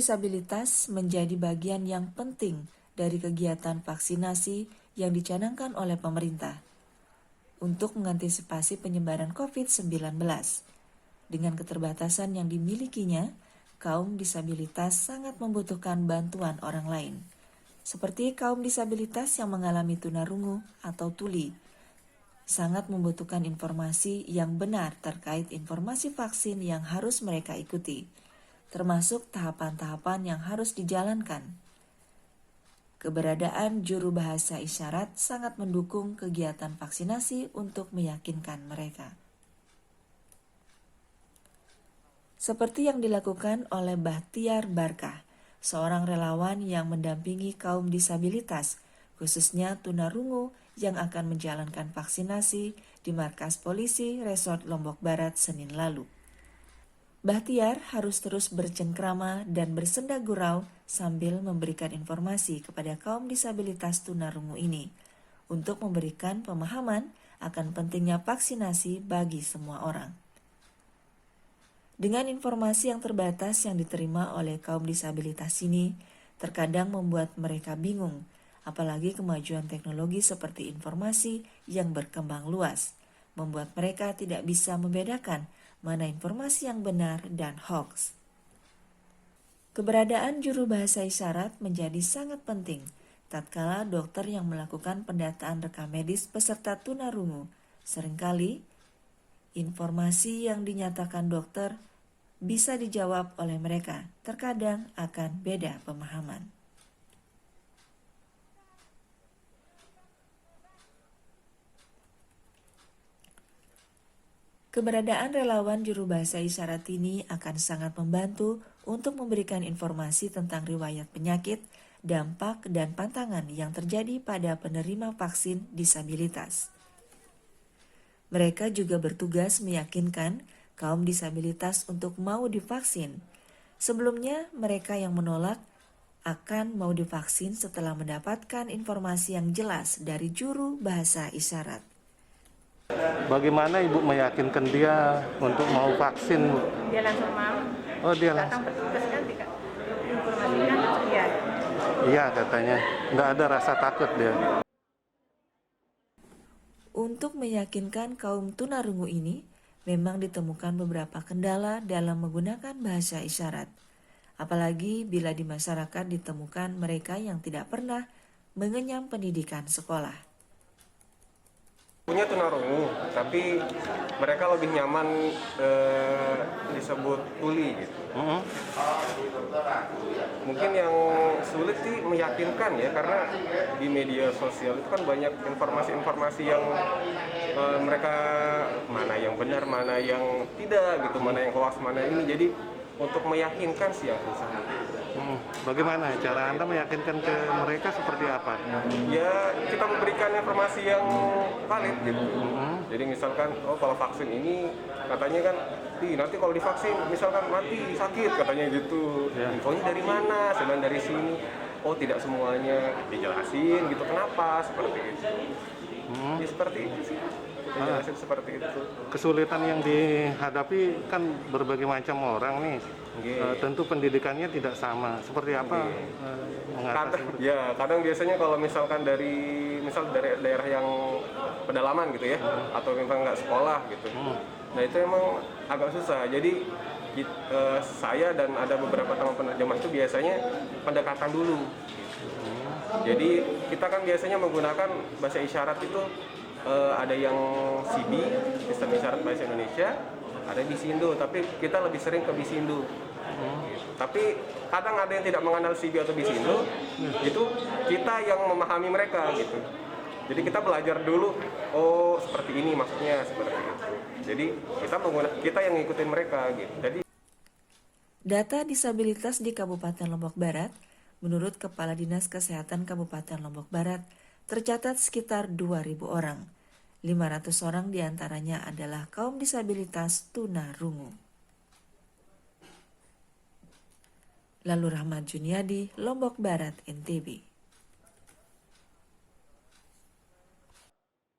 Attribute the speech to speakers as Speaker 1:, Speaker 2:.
Speaker 1: disabilitas menjadi bagian yang penting dari kegiatan vaksinasi yang dicanangkan oleh pemerintah untuk mengantisipasi penyebaran COVID-19. Dengan keterbatasan yang dimilikinya, kaum disabilitas sangat membutuhkan bantuan orang lain, seperti kaum disabilitas yang mengalami tunarungu atau tuli, sangat membutuhkan informasi yang benar terkait informasi vaksin yang harus mereka ikuti, termasuk tahapan-tahapan yang harus dijalankan. Keberadaan juru bahasa isyarat sangat mendukung kegiatan vaksinasi untuk meyakinkan mereka. Seperti yang dilakukan oleh Bahtiar Barkah, seorang relawan yang mendampingi kaum disabilitas, khususnya tunarungu yang akan menjalankan vaksinasi di markas polisi Resort Lombok Barat Senin lalu. Bahtiar harus terus bercengkrama dan bersenda gurau sambil memberikan informasi kepada kaum disabilitas tunarungu ini untuk memberikan pemahaman akan pentingnya vaksinasi bagi semua orang. Dengan informasi yang terbatas yang diterima oleh kaum disabilitas ini, terkadang membuat mereka bingung, apalagi kemajuan teknologi seperti informasi yang berkembang luas, membuat mereka tidak bisa membedakan mana informasi yang benar dan hoax. Keberadaan juru bahasa isyarat menjadi sangat penting tatkala dokter yang melakukan pendataan rekam medis peserta tunarungu. Seringkali, informasi yang dinyatakan dokter bisa dijawab oleh mereka, terkadang akan beda pemahaman. Keberadaan relawan juru bahasa isyarat ini akan sangat membantu untuk memberikan informasi tentang riwayat penyakit, dampak, dan pantangan yang terjadi pada penerima vaksin disabilitas. Mereka juga bertugas meyakinkan kaum disabilitas untuk mau divaksin. Sebelumnya, mereka yang menolak akan mau divaksin setelah mendapatkan informasi yang jelas dari juru bahasa isyarat.
Speaker 2: Bagaimana Ibu meyakinkan dia untuk mau vaksin, Bu?
Speaker 3: Dia langsung mau.
Speaker 2: Oh, dia
Speaker 3: Datang petugas kan informasikan langsung ya.
Speaker 2: Iya, katanya. Nggak ada rasa takut dia.
Speaker 1: Untuk meyakinkan kaum tunarungu ini, memang ditemukan beberapa kendala dalam menggunakan bahasa isyarat. Apalagi bila di masyarakat ditemukan mereka yang tidak pernah mengenyam pendidikan sekolah.
Speaker 4: Punya tunarungu, tapi mereka lebih nyaman disebut tuli gitu. Mungkin yang sulit sih meyakinkan ya, karena di media sosial itu kan banyak informasi-informasi yang mereka mana yang benar, mana yang tidak gitu, mana yang hoax, mana ini. Jadi untuk meyakinkan sih yang susah.
Speaker 2: Bagaimana cara Anda meyakinkan ke mereka seperti apa?
Speaker 4: Ya, kita memberikan informasi yang valid gitu. Jadi misalkan, oh kalau vaksin ini katanya kan, nanti kalau divaksin misalkan mati, sakit katanya gitu. Infonya dari mana? Sebenarnya dari sini. Oh tidak semuanya dijelasin gitu, kenapa seperti itu. Ya seperti itu sih. Dijelasin seperti itu.
Speaker 2: Kesulitan yang dihadapi kan berbagai macam orang nih. Tentu pendidikannya tidak sama. Seperti apa mengatasi?
Speaker 4: Kadang biasanya kalau misalkan dari daerah yang pedalaman gitu ya, atau memang nggak sekolah gitu. Nah itu emang agak susah. Jadi saya dan ada beberapa teman penerjemah itu biasanya pendekatan dulu. Jadi kita kan biasanya menggunakan bahasa isyarat itu ada yang CB, Sistem Isyarat Bahasa Indonesia, ada Bisindo, tapi kita lebih sering ke Bisindo. Tapi kadang ada yang tidak mengenal CB atau Bisindo, itu kita yang memahami mereka gitu. Jadi kita belajar dulu, oh seperti ini maksudnya, seperti itu. Jadi kita yang ngikutin mereka gitu. Jadi
Speaker 1: data disabilitas di Kabupaten Lombok Barat, menurut Kepala Dinas Kesehatan Kabupaten Lombok Barat, tercatat sekitar 2.000 orang. 500 orang diantaranya adalah kaum disabilitas tunarungu. Lalu Rahmat Juniadi, Lombok Barat, NTB.